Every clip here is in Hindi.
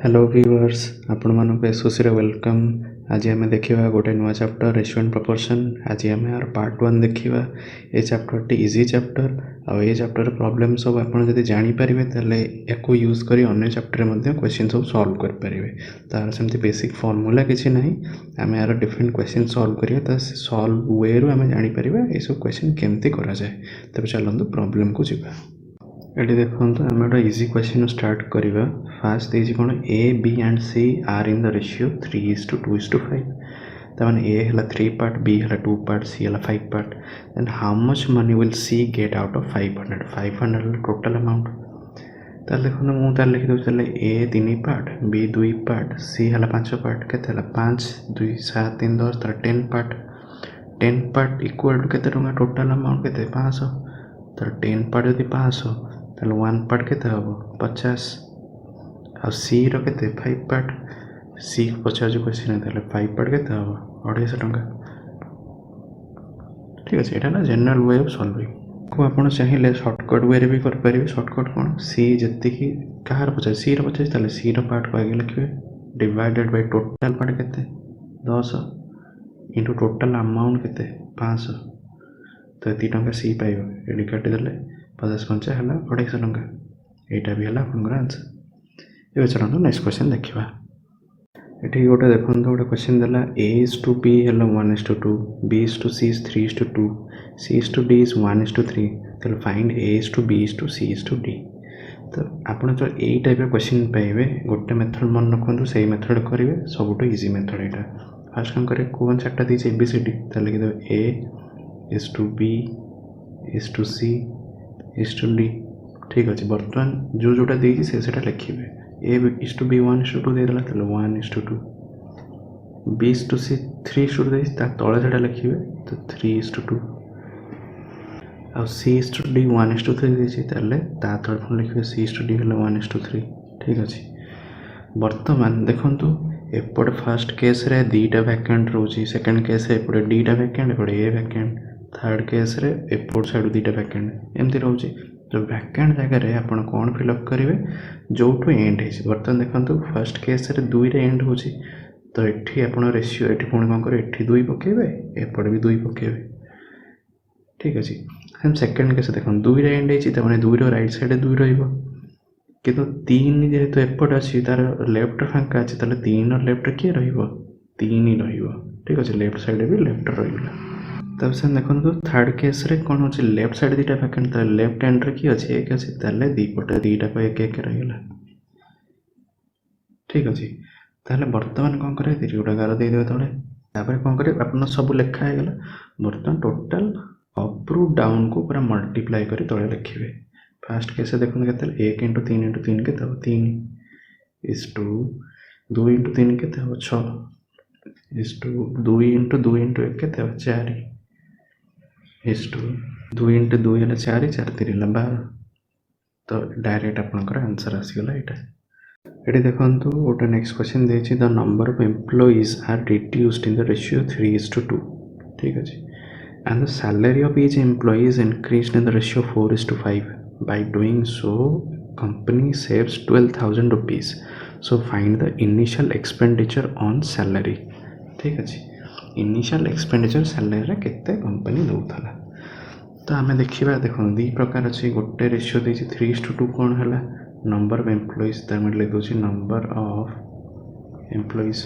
हेलो व्यूअर्स आपण मानक एसओसी रे वेलकम। आज आम देखा गोटे नुआ चैप्टर रेशियो एंड प्रोपोर्शन। आज आम यार पार्ट 1 देखा। ये चैप्टर टी इजी चैप्टर आ ये चैप्टर प्रॉब्लम सब आप जानीपारे तेल या यूज कर अन्य चैप्टर क्वेश्चन सब सॉल्व करेंगे। तार सेमती बेसिक फॉर्मूला किसी ना आम यार डिफरेंट क्वेश्चन सॉल्व करिए सॉल्व वे रु आम जानीपर ये सब क्वेश्चन केमती करा जाए। तब चलते प्रॉब्लम को जीवा। ये देखो आम गोटे इजी क्वेश्चन स्टार्ट करवा। फास्ट देखिए कौन A B and C are in the ratio 3:2:5। तमें ए है 3 पार्ट, बी है 2 पार्ट, सी है 5 part. Then how much money will C get out of 500? 500 total amount. ताल देखो मुझे लिखी दूसरी A 3 part, B 2 part, C है 5 पार्ट। के 5 2 7 3 10 तर 10 पार्ट। 10 पार्ट इक्वल टू के टोटल अमाउंट के 500। तर 10 पार्ट यदि 500 ताल 1 पार्ट के 50 आ सी रे 5 पार्ट। सी पचार जो क्वेश्चन है 5 पार्ट के 250 टंका। ठीक अच्छे यहाँ जनरल वे ऑफ सॉल्विंग को आप चाहिए सर्टकट वे भी करेंगे। सर्टकट कौन सी जी कहार पचास सी पचास ताले सी पार्ट को आगे लिखे डिवाइडेड बाय टोटल पार्ट के 10 इंटू टोटल अमाउंट के 500। तो ये टंका सी पाइब ये काटिदेले 50 5 है 250 टंका। यहाँ भी है आपंकर आंसर। ये चलते नेक्स्ट क्वेश्चन देखा। ये गोटे देखो गोटे क्वेश्चन देला ए इज टू बी है 1:2, B is to C is 3:2, C is to D is 1:3। तो find A is to B is to C is to D. तो आपड़ जो यही टाइप क्वेश्चन पाइबे गोटे मेथड मन रखु से मेथड करेंगे सबुठ इजी मेथड। यहाँ फास्ट कौन करें कौन चार्टा दीजिए ABCD लिखिदेव A is to B is to C is to D. ठीक अच्छे बर्तमान जो जोटा देगी से लिखे ए इज टू बी 1:2 देदेला 1:2, बी इज टू सी 3:2 दे तले से लिखे तो 3:2 आ सी इज टू डी 1:3 देती तले तले लिखे सी इज टू डी 1:3। ठीक अच्छे बर्तमान देखु एपटे फास्ट केस रे 2टा वैकेंट रोची, सेकंड केस एपटे 2टा वैकेंट एपटे ए वैकेंट, थर्ड केस रे एपट साइड 2टा वैकेंट एमती रोचे। तो वैकेंट जगह आप कौन फिलअप करेंगे जो एंड है। बर्तमान देखो फर्स्ट केस रे 2 रे एंड हो तो ये आप रेशियो ये पुणी कौन करेंगे ये 2 पकेबे एपटे भी 2 पकेबे। ठीक अच्छे सेकेंड केस देखो 2 रे एंड है 2 राइट साइड 2 किंतु 3 जेहेतु एपट अच्छी तार लेफ्ट फांका अच्छे 3 लेफ्ट किए री ठीक अच्छे लेफ्ट साइड भी लेफ्ट रहा। तब से देखो थर्ड केस रे कौन हो लेफ्ट साइड 2टा वैकेंट लेफ्ट हैंड रे किए अच्छे एक अच्छे ताले दीपटे 2टा को एक एक रहीगला। ठीक अच्छे ताले बर्तमान कौन करें 3टा गार देदेवे तले कौन करें आप सब लिखा है गला। बर्तमान टोटल अप रु डाउन को पूरा मल्टीप्लाई कर तले लिखे। फास्ट केस देखो के 1 × 3 × 3 के 3 इज टू 2 × 3 के 6 इज टू 2 × 2 × 1 के 4 इज टू 2 × 2 है 4 4 3 12। तो डायरेक्ट आपंकर आंसर आसीगला। ये देखो गोटे नेक्स्ट क्वेश्चन देखिए the number of employees are reduced in the ratio 3:2। ठीक अच्छे and the salary of each employee is increased in the ratio 4:5। By doing so company saves 12,000 rupees. So find the initial expenditure on salary. ठीक अच्छे इनिशियल एक्सपेंडिचर सैलरी केते कंपनी दौला। तो आम देखा देखो 2 प्रकार अच्छे गोटे रेशियो दे 3:2 कौन है नंबर ऑफ एम्प्लॉइज तो लिख दूसरी नंबर ऑफ एम्प्लॉइज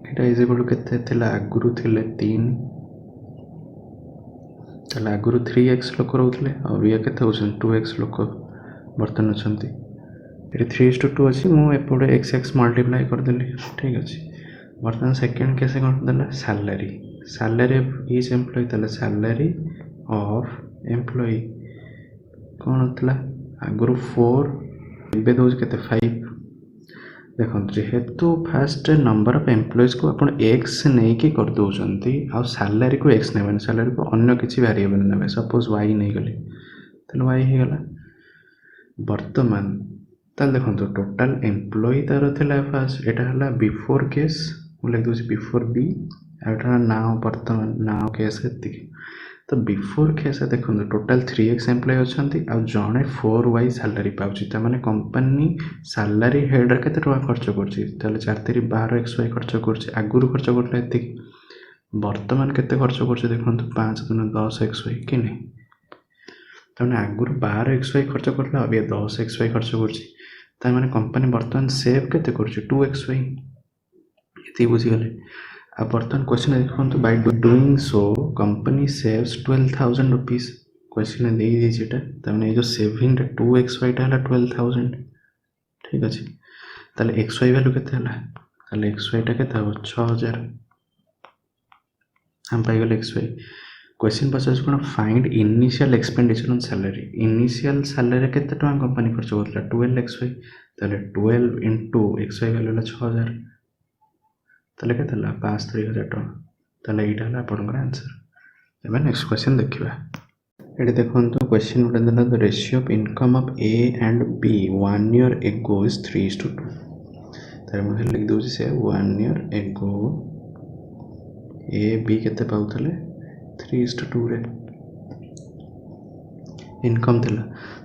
यहाँ इज इक्वल के आगुरी थे 3 ताले आगुरी 3x लोक रोते अबिका के 2x लोक बर्तमान अच्छा ये 3:2 अच्छी मुझे x मल्टीप्लाई करदेली। ठीक अच्छे बर्तमान सेकेंड केस कौन देला salary salary of each employee ताले सैलरी ऑफ एम्प्लॉई कौन होता आगुरी 4 ए दौर के 5। देखो जेहेतु फास्ट नंबर ऑफ एम्प्लॉइज को आप एक्स नहीं कि कर दौरान आ सैलरी को एक्स ने सैलरी को अन्य किसी वेरिएबल ने सपोज वाई नहीं गले तो वाई हो गला। बर्तमान ताल देखो टोटाल एम्प्लॉई तार था फास्ट यहाँ है बिफोर केस मुझे लिख दूसरी बिफोर बी आटा नाउ बर्तमान नाउ केस ये तो बिफोर केस देखो टोटाल 3x एम्प्लॉय अच्छा आ जड़े 4y सालारी पाँच मैंने कंपनी सालारी हेड्रे के खर्च कर 4×12 खर्च कर आगुरी खर्च करता ये बर्तमान केते खर्च कर देखो 5×10 कि नहीं तमें आगुरी 12 खर्च करला अब 10 खर्च कर कंपनी बर्तमान सेव केते कर 2 ये बुझीगले आ बर्तमान क्वेश्चन देखो by doing so company saves 12,000 rupees question दे दीजिए तमें जो सेविंग 2xy टा 12,000 ठीक अच्छे ताले xy वैल्यू केते ताले xy टा केते हो 6,000 हम पाइगले xy क्वेश्चन पचास कौन find initial expenditure on salary initial salary केते टका कंपनी खर्च करला 12xy ताले 12 into xy वैल्यू 6,000 ताले केते 65,000 टका ताले एटा हला आपनकर आंसर एबे नेक्स्ट क्वेश्चन देखिबा एटे देखंतु क्वेश्चन उडा देला the ratio of income of A and B 1 year ago is 3:2 तारे मु लिख दोछि से 1 ईयर एगो ए बी केते पाउतले 3:2 रे इनकम थिला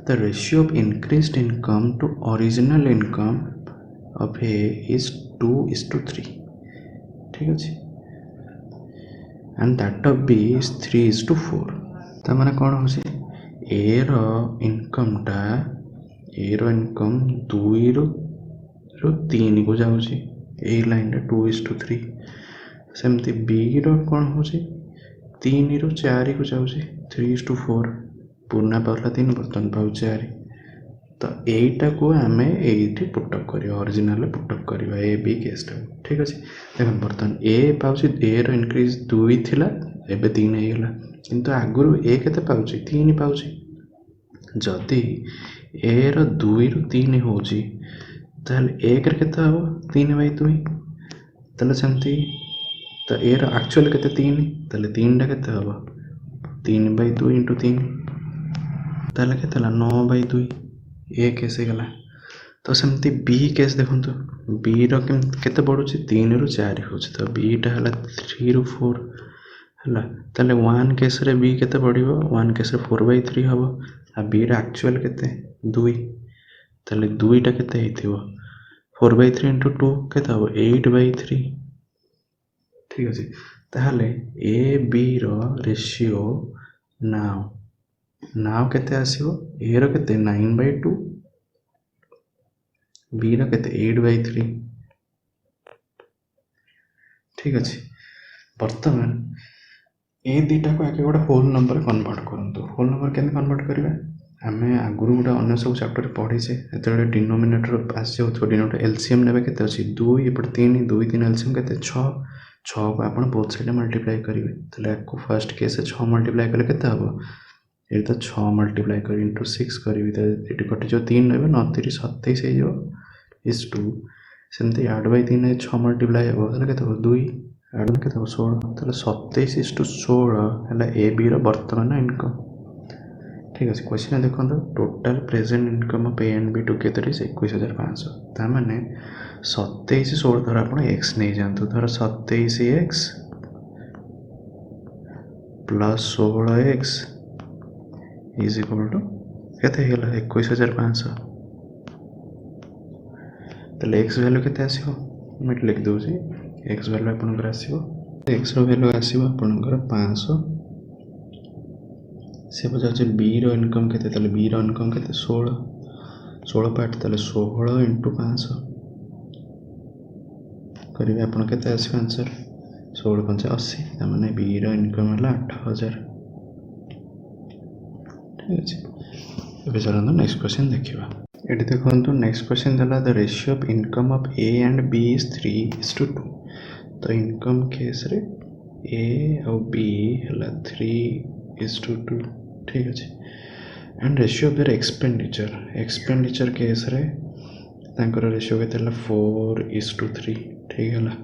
the ratio of increased income to original income of A is 2:3 ठीक अच्छे and that of B is 3:4 ता माने कौन हो ए रो इनकमटा ए रो इनकम 2 ରୁ 3 को जाऊँगी ए लाइन 2:3 सेमती बी रो कौन हो 3 ରୁ 4 को जाऊँगी 3:4 पुराना पाला 3 बर्तन पाऊ 4 तो यहीटा को आम ये पुटअप कर ओरिजिनल पुटअप करवा ए बी केसटा ठीक अच्छे देख बर्तमान ए पाँच ए रो इनक्रीज 2 थिला एबे 3 होगा किंतु आगुरी ए केते पाउची 3 पाउची जदि ए रो 2 ରୁ 3 होची ताले ए कर केते हो 3/2 ताले सेमती तो ए रो एक्चुअल केते 3 ताले 3 टा केते हो 3/2 × 3 ताले केते 9/2 ए केस गला तो सेमती बी केस देखो बी रो केते बढ़ुची 3 ରୁ 4 हो तो बी टा हला 3 ରୁ 4 हला ताले 1 केस रे बी केते बढ़िबो 1 केस रे 4/3 हबो आ बी रो एक्चुअल केते 2 ताले 2 टा केते हेतिबो 4/3 × 2 केते हबो 8/3 ठीक अछि ताले ए बी रो रेशियो नाउ केते आसीबो ए रो केते 9/2 बी रो केते 8/3 ठीक अछि वर्तमान ए दीटा को आके गोटे होल नंबर कन्वर्ट करंतु होल नंबर केन कन्वर्ट करबा आमे आगुरु गोटे अन्य सब चैप्टर पढिसे एतले डिनोमिनेटर आसी होतो डिनोमिनेटर एलसीएम नेबे केते अछि 2 एपट 3 2 3 एलसीएम केते 6 6 को आपण बोथ साइड मल्टीप्लाई करिवे तले को फर्स्ट केस 6 मल्टीप्लाई करले केते हबो ये तो 6 मल्टीप्लाई कर इंटू 6 करी तो ये कटि जो 3 रही 9 3 27 हो इज 2 सेमती 8/3 6 मल्टीप्लाई हो के 2 8 के 16 ताले 27:16 है ए बी रो वर्तमान इनकम ठीक है क्वेश्चन देखो total present income of A and be together is 21,500 ता माने 27:16 धर आपण x नहीं जानतु धर 27x plus 16x is equal to केते हेला 21,500 तले x वैल्यू केते आसीबो मैं लिख दोसी x वैल्यू आपनकर आसीबो x रो वैल्यू आसीबो आपनकर 500 से बजा b रो इनकम केते तले b रो इनकम केते 16 पार्ट तले 16 × 500 करिवे आपन केते आसीबो आंसर 16 5 80 त माने b रो इनकम हला 8,000 ठीक अछि एबे चलନ୍ତୁ नेक्स्ट क्वेश्चन देखिबा एटी देखंतु नेक्स्ट क्वेश्चन दला the ratio of income of A and B is 3:2 तो इनकम केस रे ए और बी हला 3:2 ठीक अछि and ratio of their expenditure केस रे तांकर रेशियो केते हला 4:3 ठीक हला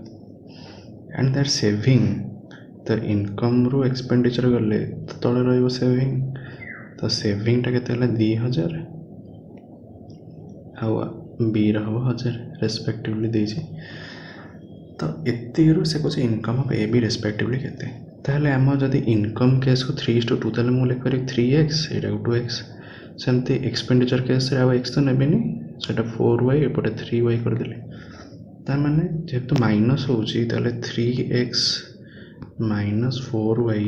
and their saving the income रो एक्सपेंडिचर गले तळे रहइबो सेविंग तो सेविंग टा केते हला 2,000 आ बी रहो 1,000 रेस्पेक्टिवली देछि तो एतिरो से कुछ income of A B respectively केते ताहले आम जदि इनकम केस को 3:2 ताहले मु लिख पारि 3x एटा 2x सेमती एक्सपेंडिचर केस रे आउ x तो नेबेनी सेटा 4y एपटे 3y कर देले तार माने जेहेतु माइनस होउची ताहले 3x minus 4y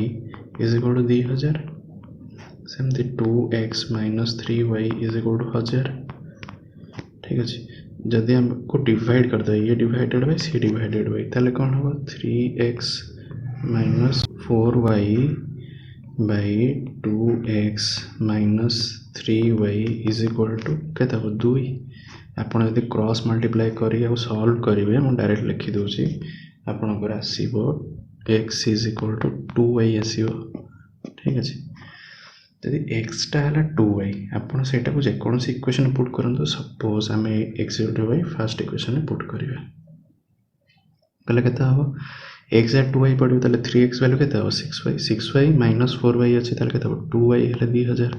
is equal to 2000 सेमती 2x minus 3y is equal to 1000 ठीक अछि जदि हमको डिवाइड कर दे ये divided by C divided by ताहले कोन हो 3x minus 4y by 2x minus 3y is equal to केता हो 2 आपण यदि क्रॉस मल्टीप्लाई करी आ सॉल्व करिवे हम डायरेक्ट लिखि दोची आपण को आसीबो x is equal to 2y आसीबो ठीक अछि यदि x टा हला 2y आपण सेटा को जे कोन सी इक्वेशन पुट करंतो सपोज हमें x / y फर्स्ट इक्वेशन में पुट करिवे पहले केता हो x at 2y पड़ियो ताले 3x वैल्यू केता हो 6y माइनस 4y अछि ताले केता हो 2y हले 2000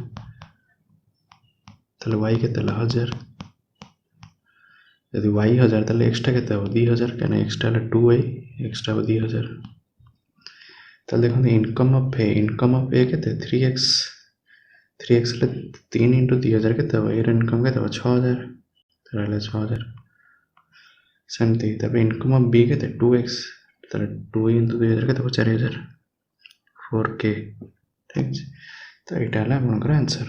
ताले y केता हला 1000 यदि y 1000 ताले x टा केता हो 2000 कने x टा हला 2y x टा हो 2000 ताले देखो इनकम ऑफ a केते 3x हले 3 * 2000 केता हो एर इनकम केता हो 6000 ताले 6000 सेमती तबे इनकम ऑफ b केते 2x ताले 2 * 2000 केते हो 4000 4k ठीक तो एटा हला आपनकर आंसर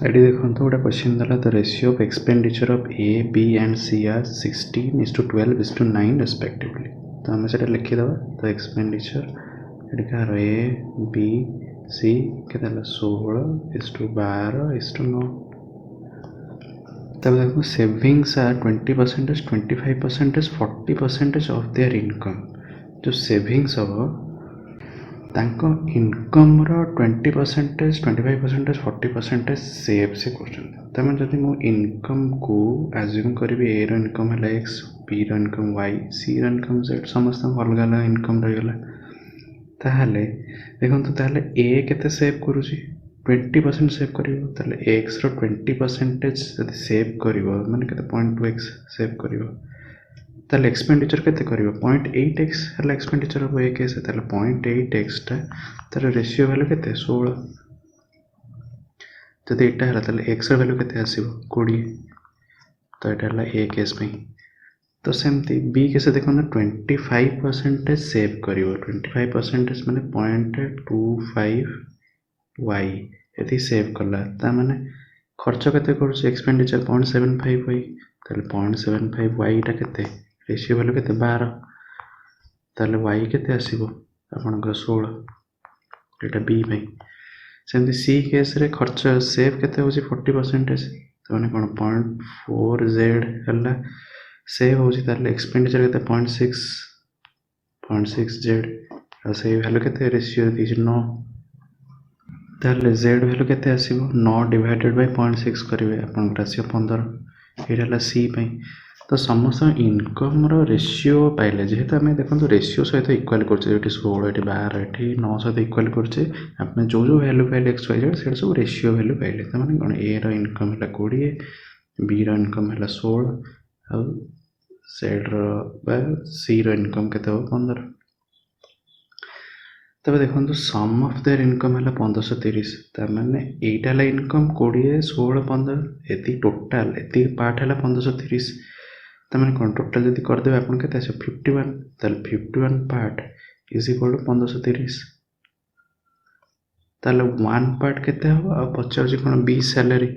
एडी देखंतो गोटे क्वेश्चन दला the ratio of expenditure of a b and c are 16:12:9 respectively तो हमें सेटा लिखि दबा तो एक्सपेंडिचर एडी का a b c केते हला 16:12:9 तब देखो savings are 20%, 25%, 40% of their income जो सेविंग्स हम तांको इनकम रो 20%, 25%, 40% सेव से क्वेश्चन तमें जदि मो इनकम को एज्यूम करिवे ए रो इनकम हला x b रो इनकम y c रो इनकम z समस्त अलग अलग इनकम रहिगला ताहले देखो तो ताहले a केते सेव करूची 20% सेव करिवो ताले x रो 20% जदि सेव करिवो माने केते 0.2x सेव करिवो ताले एक्सपेंडिचर केते करिवो 0.8x हला एक्सपेंडिचर हो एक केस ताले 0.8x ता तार रेशियो वैल्यू केते 16 जदि एटा हला ताले x रो वैल्यू केते आसीबो 20 तो एटा हला a केस में तो सेमती b केस देखो ना 25% सेव करिवो 25% माने 0.25y यदि सेव करला ता माने खर्च केते करछ एक्सपेंडिचर 0.75y ताले 0.75y टा केते रेशियो वैल्यू केते 12 ताले y केते आसीबो आपनकर 16 एटा b में सेमती c केस रे खर्च सेव केते होची 40% तो माने कोन 0.4z हला सेव होची ताले एक्सपेंडिचर केते 0.6z आ सेव वैल्यू केते रेशियो दिस 9 ताले z वैल्यू केते आसीबो 9 डिवाइडेड बाय 0.6 करिवे आपन राशियो 15 एटाला c पई तो समस्त इनकम रो रेशियो पाइले जेहेतु हमें देखो रेशियो सहित इक्वल करछे एटी 16 एटी 12 एटी 9 सहित इक्वल करछे आपने जो वैल्यू पाइले x y z सेटा सब रेशियो वैल्यू पाइले त माने कोन a रो इनकम हला 20 b रो इनकम हला 16 आ z रो बा c रो इनकम केते हो 15 तब देखो सम ऑफ देयर इनकम है 1530 तार माने एटा ला इनकम 20 16 15 एती टोटल एती पार्ट है 1530 तार माने कोन टोटल जदी कर देबे आपन केते आसे 51 तार 51 पार्ट इज इक्वल टू 1530 ताले 1 पार्ट केते हो आ पचार जे कोन 20 सैलरी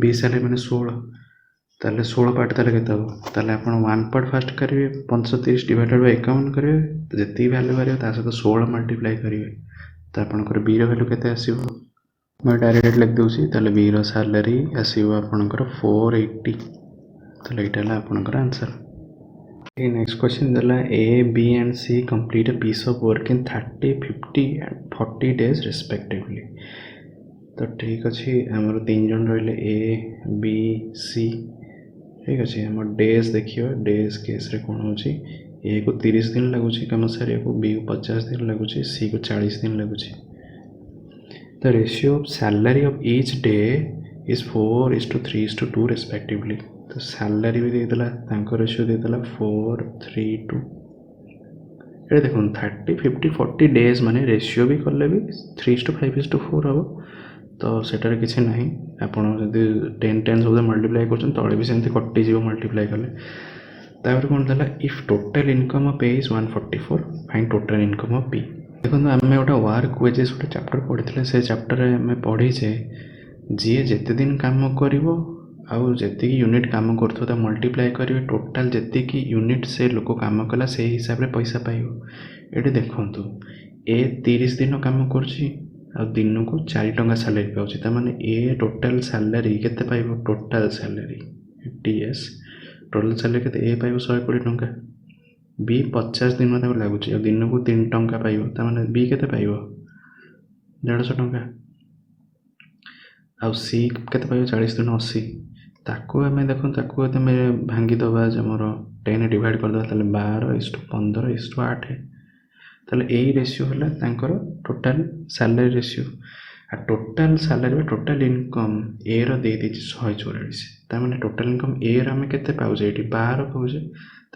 माने 16 ताले 16 पार्ट ताले केते हो ताले आपन 1 पार्ट फर्स्ट करिवे 1530 डिवाइडेड बाय 51 करिवे जति वैल्यू करिवे ता सहित 16 मल्टीप्लाई करिवे त आपनकर b रो वैल्यू केते आसीबो मैं डायरेक्ट लिख दोसी ताले b रो सैलरी आसीबो आपनकर 480 ताले एटाला आपनकर आंसर नेक्स्ट क्वेश्चन दला a b and c complete a piece of work in 30 50 and 40 days respectively तो ठीक अछि हमर तीन जन रहले a b c ठीक अछि हमर डेज देखियो डेज केस रे कोन होची a को 30 दिन लागुची कम सारे को b को 50 दिन लागुची c को 40 दिन लागुची the ratio of salary of each day is 4:3:2 respectively तो सैलरी भी देला तांको रेशियो देला 4:3:2 ये देखो 30 50 40 डेज माने रेशियो भी कले भी 3:5:4 हम तो सेटार किसी ना आप 10 10 सब मल्टीप्लाई कर तले भी सेमती कटिज मल्टीप्लाई कले तापर कौन था if total income of A is 144 find total income of B. देखो आम गोटे वर्क वेजेस गोटे चैप्टर पढ़ी से चैप्टर आम पढ़ीचे जी जिते दिन काम कर जी यूनिट काम कर मल्टीप्लाई करेंगे टोटाल जी यूनिट से लोक काम कला से हिसाब से पैसा पाइब। ये देखु ए 30 दिन काम कर दिन को 4 टंका सैलरी पाँच माने ए टोटाल सैलरी के टोटाल सैलरी टीएस टोटाल सैलरी के ए पाइब 120 टंका बी 50 दिन लगुच दिन को 3 टंका पाइब ताने बी के पाइब 150 टंका आउ सी के 40 दिन 80 ताको आम देख भांगीदबा मोर 10 डिवाइड करदे 12:15:8 ताले यही रेशियो है टोटाल सैलरी रेशियो आ टोटाल सैलरी टोटाल इनकम ए रे 144 ताने टोटाल इनकम ए रे आम के पाऊे 12 पाऊे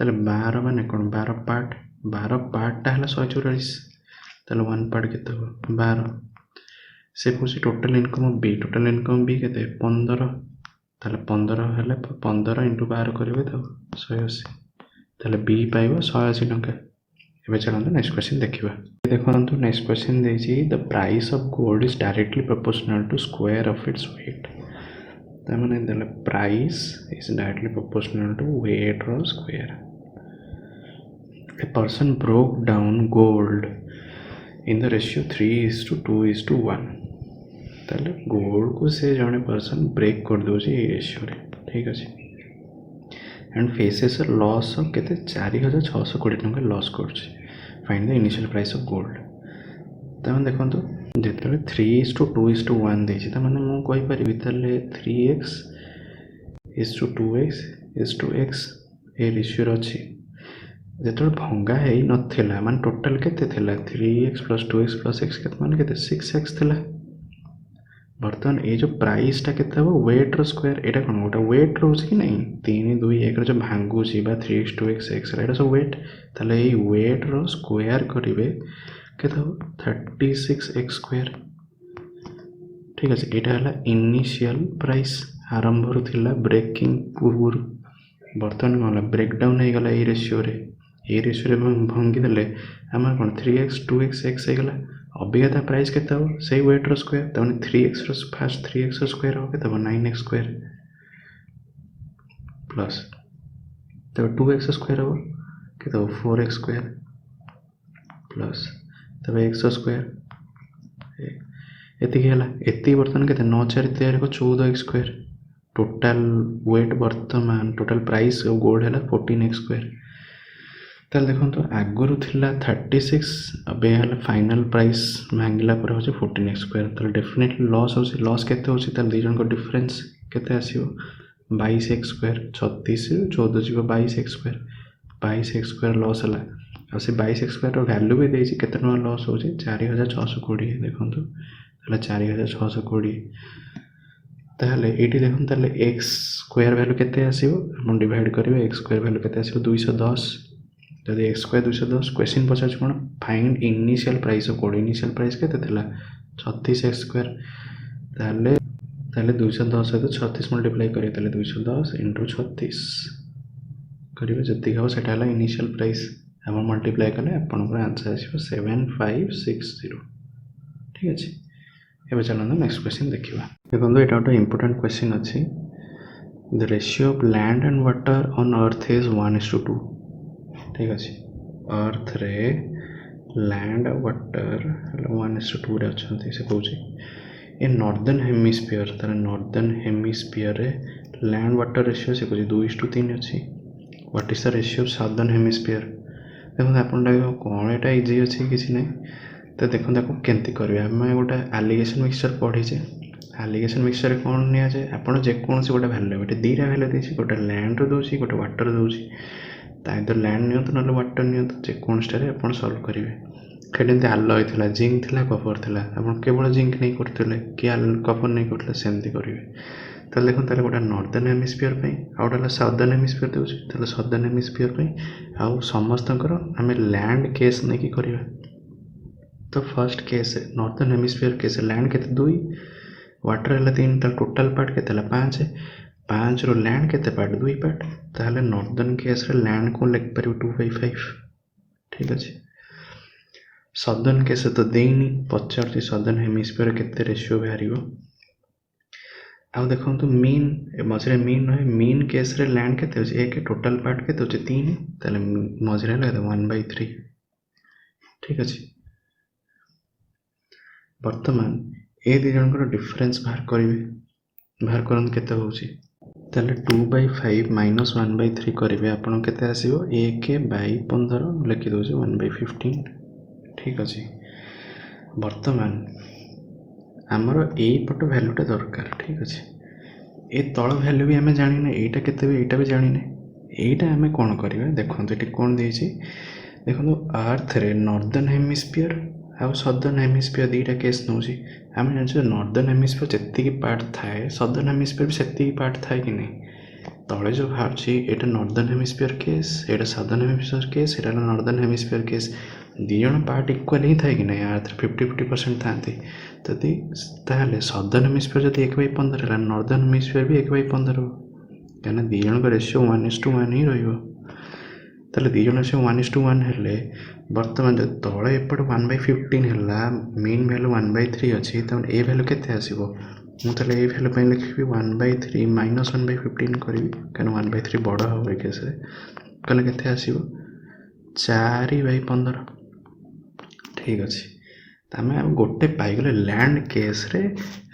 12 माने कौन 12 पार्टा है 144 ताले 1 पार्ट के 12 से पूछे टोटाल इनकम बी के 15 ताले 15 है 15 × 12 करेंगे तो 180 ताले बी पाइब 180 टंका। एवं चलते नेक्स्ट क्वेश्चन देखा देखो next question the price of gold is directly proportional to square of its weight ताने price is directly proportional to weight रो square. A person broke down gold in the ratio 3:2:1 ताले गोल्ड को से जड़े पर्सन ब्रेक कर दे रेशियो रे ठीक अच्छे एंड फेसेस लॉस ऑफ के 4620 टंका लॉस कर find the initial price of gold. तमें देखो जो 3:2:1 देती मैंने मुझे 3x is to 2x is to x A ratio अच्छी जो भंगा है नाला मान टोटाल के 3x + 2x + x के मान के 6x थी बर्तमान ये जो प्राइस टा के वेट रो स्क्वायर यहाँ कौन गोटे वेट रोचे कि नहीं 3 2 1 जो भांगुची 3:2x x यहाँ सब वेट ताले ये वेट रो स्क्वायर करेंगे के 36x² ठीक अच्छे यहाँ है इनिशियल प्राइस आरंभ थिला ब्रेकिंग पूर्व बर्तमान कौन ब्रेकडाउन हो गला ये रेशियो भांगीदे आम कौन 3x 2x x होगा अबिका प्राइस के से वेट रो स्क्वायर तमें 3x फास्ट 3x स्क्वायर हो के 9x² प्लस 2x स्क्वायर हो के 4x² प्लस x² ये बर्तमान के 9 4 13 को 14x² टोटाल वेट बर्तमान टोटाल प्राइस गोल्ड है 14x² ताल देखो आगुरी थिला 36 अब फाइनल प्राइस भांगला पर हो 14x² तो डेफिनेटली लॉस हो लॉस के दी जन को डिफरेंस केते आसीबो 22x² 36 14 जीव 22x² 22x² लॉस है और से 22x² वैल्यू भी देछि केते न लॉस हो 4620 देखो 4620 ताहले एटी देखो ताहले x² वैल्यू केते आसीबो हम डिवाइड करिवे x² वैल्यू केते आसीबो 210 जदि x² 210 क्वेश्चन पचार कौन find initial price of gold initial price के 36x² ताले 210 सहित 36 मल्टीप्लाई करेंगे 210 × 36 करेंगे जी हम से इनिशियल प्राइस हम मल्टीप्लाई कले आपंकर आंसर आसो 7560 ठीक अच्छे। एवं चलते नेक्स्ट क्वेश्चन देखा देखो यहाँ गोटे इंपोर्टेंट क्वेश्चन अच्छी the ratio of land and water on earth is 1:2 ठीक अच्छे अर्थ रे लैंड वाटर 1:2 रे अच्छे से कौन ए नॉर्दर्न हेमिस्फीयर तार नॉर्दर्न हेमिस्फीयर रे लैंड वाटर रेशियो से कौन 2:3 अच्छी what is the ratio of southern hemisphere देखो आप कौन यहाँ इजी अच्छी किसी ना तो देखो आपको केमती करेंगे आम गोटे एलिगेशन मिक्सचर पढ़ीचे एलिगेशन मिक्सचर कौन नि जाए आपड़ जेकोसी गोटे भैल्यू गोटे दुईटा भैल्यू देती गोटे लैंड रोचे गोटे वाटर दूसरी इधर लैंड नियंतु ना वाटर नियंतु जेकोसी आप सल्व करेंगे कहीं आलो होता जिंक थी कपर थी आप केवल जिंक नहीं करते कि कपर नहीं करते सेमती करेंगे ତାହେଲେ ଦେଖନ୍ତୁ ତାହେଲେ ଗୋଟେ ନର୍ଦର୍ନ ହେମିସ୍ଫିୟର ପାଇଁ ଆଉ ଗୋଟେ ହେଲା ସଦର୍ନ ହେମିସ୍ଫିୟର ଦେଉଛି। ତାହେଲେ ସଦର୍ନ ହେମିସ୍ଫିୟର ପାଇଁ ଆଉ ସମସ୍ତଙ୍କର ଆମେ ଲ୍ୟାଣ୍ଡ କେସ୍ ନେଇକି କରିବା। ତ first case northern hemisphere case land କେତେ 2, ୱାଟର ହେଲା 3, ତାହେଲେ ଟୋଟାଲ ପାର୍ଟ କେତେ ହେଲା 5, 5ରୁ ଲ୍ୟାଣ୍ଡ କେତେ ପାର୍ଟ 2 ପାର୍ଟ। ତାହେଲେ ନର୍ଦର୍ନ କେସ୍ରେ ଲ୍ୟାଣ୍ଡ କ'ଣ ଲେଖିପାରିବୁ 2/5। ଠିକ୍ ଅଛି। ସଦର୍ନ କେସ୍ ତ ଦେଇନି, ପଚାରୁଛି ସଦର୍ନ ହେମିସ୍ଫିୟର କେତେ ରେସିଓ ବାହାରିବ। ଆଉ ଦେଖନ୍ତୁ ମିନ୍ ମଝିରେ ମିନ୍ ରହେ, ମିନ୍ କେସ୍ରେ ଲ୍ୟାଣ୍ଡ କେତେ ହେଉଛି 1, ଟୋଟାଲ ପାର୍ଟ କେତେ ହେଉଛି 3, ତାହେଲେ ମଝିରେ ହେଲା 1/3। ଠିକ୍ ଅଛି। ବର୍ତ୍ତମାନ ଏ ଦୁଇ ଜଣଙ୍କର ଡିଫରେନ୍ସ ବାହାର କରିବେ। ବାହାର କରନ୍ତୁ କେତେ ହେଉଛି। ତାହେଲେ 2/5 - 1/3 କରିବେ, ଆପଣ କେତେ ଆସିବ 1/15 ଲେଖିଦେଉଛି 1/15। ଠିକ୍ ଅଛି। ବର୍ତ୍ତମାନ ଆମର ଏଇପଟ ଭ୍ୟାଲୁଟା ଦରକାର। ଠିକ୍ ଅଛି। ଏ ତଳ ଭ୍ୟାଲୁ ବି ଆମେ ଜାଣିନେ, ଏଇଟା କେତେ ବି ଏଇଟା ବି ଜାଣିନେ। ଏଇଟା ଆମେ କ'ଣ କରିବା ଦେଖନ୍ତୁ, ଏଠି କ'ଣ ଦେଇଛି ଦେଖନ୍ତୁ, ଆର୍ଥରେ ନର୍ଦର୍ନ ହେମିସ୍ଫିୟର ଆଉ ସଦର୍ନ ହେମିସ୍ଫିୟର ଦୁଇଟା କେସ୍ ନେଉଛି। ଆମେ ଜାଣିଛୁ ନର୍ଦର୍ନ ହେମିସ୍ଫିୟର ଯେତିକି ପାର୍ଟ ଥାଏ ସଦର୍ନ ହେମିସ୍ଫିୟର ବି ସେତିକି ପାର୍ଟ ଥାଏ କି ନାହିଁ। ତଳେ ଯେଉଁ ବାହାରୁଛି ଏଇଟା ନର୍ଦର୍ନ ହେମିସ୍ଫିୟର କେସ୍, ଏଇଟା ସଦର୍ନ ହେମିସ୍ଫିୟର କେସ୍, ଏଇଟା ହେଲା ନର୍ଦର୍ନ ହେମିସ୍ଫିୟର କେସ୍। ଦୁଇ ଜଣ ପାର୍ଟ ଇକ୍ୱାଲ୍ ହିଁ ଥାଏ କି ନାହିଁ, ଆର୍ଥରେ 50% ଥାନ୍ତି। ଯଦି ତାହେଲେ ସଦର୍ନ ହେମିସ୍ଫିୟର ଯଦି 1/15 ହେଲା, ନର୍ଦର୍ନ ହେମିସ୍ଫିୟର ବି 1/15 ହେବ, କାହିଁକିନା ଦୁଇ ଜଣଙ୍କ ରେସିଓ 1:1 ହିଁ ରହିବ। ତାହେଲେ ଦୁଇ ଜଣ ରେସିଓ 1:1 ହେଲେ ବର୍ତ୍ତମାନ ଯଦି ତଳେ ଏପଟେ 1/15 ହେଲା, ମିନ୍ ଭ୍ୟାଲୁ 1/3 ଅଛି, ତାହେଲେ ଏ ଭ୍ୟାଲୁ କେତେ ଆସିବ। ମୁଁ ତାହେଲେ ଏଇ ଭ୍ୟାଲୁ ପାଇଁ ଲେଖିବି 1/3 - 1/15 କରିବି, କାହିଁକିନା 1/3 ବଡ଼ ହେବ ଏ କେସ୍ରେ। କଲେ କେତେ ଆସିବ 4/15। ଠିକ୍ ଅଛି। ଆମେ ଗୋଟେ ପାଇଗଲେ ଲ୍ୟାଣ୍ଡ କେସ୍ରେ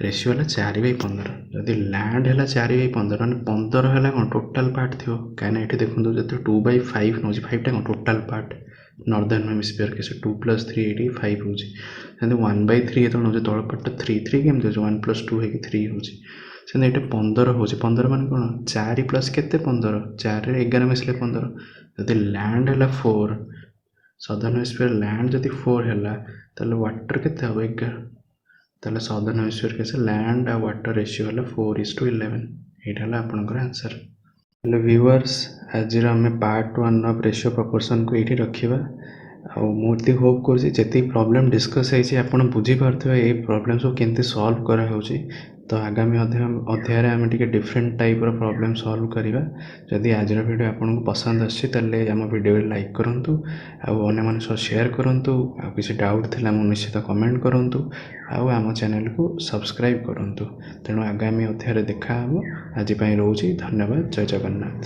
ରେସିଓ ହେଲା 4/15। ଯଦି ଲ୍ୟାଣ୍ଡ ହେଲା 4/15 ମାନେ 15 ହେଲା କ'ଣ ଟୋଟାଲ ପାର୍ଟ ଥିବ, କାହିଁକିନା ଏଠି ଦେଖନ୍ତୁ ଯେତେ 2/5 ନେଉଛି, 5ଟା କ'ଣ total part northern hemisphere case 2 + 3 ଏଇଠି 5 ହେଉଛି। ସେମିତି 1/3 ଯେତେବେଳେ ନେଉଛି ତଳ ପାର୍ଟଟା 3 କେମିତି ହେଉଛି 1 + 2 ହେଇକି 3 ହେଉଛି। ସେମିତି ଏଇଟା 15 ହେଉଛି। 15 ମାନେ କ'ଣ 4 + କେତେ 15, 4ରେ 11 ମିଶିଲେ 15। ଯଦି ଲ୍ୟାଣ୍ଡ ହେଲା 4, ସଦର୍ନ ହେମିସ୍ଫିୟର ଲ୍ୟାଣ୍ଡ ଯଦି 4 ହେଲା, ତାହେଲେ ୱାଟର କେତେ ହେବ 11। ତାହେଲେ ସଦର୍ନ ହେମିସ୍ଫିୟର କେସ୍ ଲ୍ୟାଣ୍ଡ ଆଉ ୱାଟର ରେସିଓ ହେଲା 4:11। ଏଇଟା ହେଲା ଆପଣଙ୍କର ଆନ୍ସର। ହେଲେ ଭିଉଅର୍ସ, ଆଜିର ଆମେ ପାର୍ଟ 1 ଅଫ୍ ରେସିଓ ପ୍ରପୋର୍ସନକୁ ଏଇଠି ରଖିବା। ଆଉ ମୁଁ ଏତିକି ହୋପ୍ କରୁଛି ଯେତିକି ପ୍ରୋବ୍ଲେମ୍ ଡିସ୍କସ୍ ହେଇଛି ଆପଣ ବୁଝିପାରୁଥିବେ ଏଇ ପ୍ରୋବ୍ଲେମ୍ ସବୁ କେମିତି ସଲ୍ଭ କରାହେଉଛି। ତ ଆଗାମୀ ଅଧ୍ୟାୟରେ ଆମେ ଟିକେ ଡିଫରେଣ୍ଟ ଟାଇପ୍ର ପ୍ରୋବ୍ଲେମ୍ ସଲ୍ଭ କରିବା। ଯଦି ଆଜିର ଭିଡ଼ିଓ ଆପଣଙ୍କୁ ପସନ୍ଦ ଆସିଛି ତାହେଲେ ଆମ ଭିଡ଼ିଓରେ ଲାଇକ୍ କରନ୍ତୁ, ଆଉ ଅନ୍ୟମାନଙ୍କ ସହ ସେୟାର କରନ୍ତୁ। ଆଉ କିଛି ଡାଉଟ୍ ଥିଲା ମୁଁ ନିଶ୍ଚିତ କମେଣ୍ଟ କରନ୍ତୁ, ଆଉ ଆମ ଚ୍ୟାନେଲକୁ ସବସ୍କ୍ରାଇବ୍ କରନ୍ତୁ। ତେଣୁ ଆଗାମୀ ଅଧ୍ୟାୟରେ ଦେଖା ହେବ। ଆଜି ପାଇଁ ରହୁଛି, ଧନ୍ୟବାଦ, ଜୟ ଜଗନ୍ନାଥ।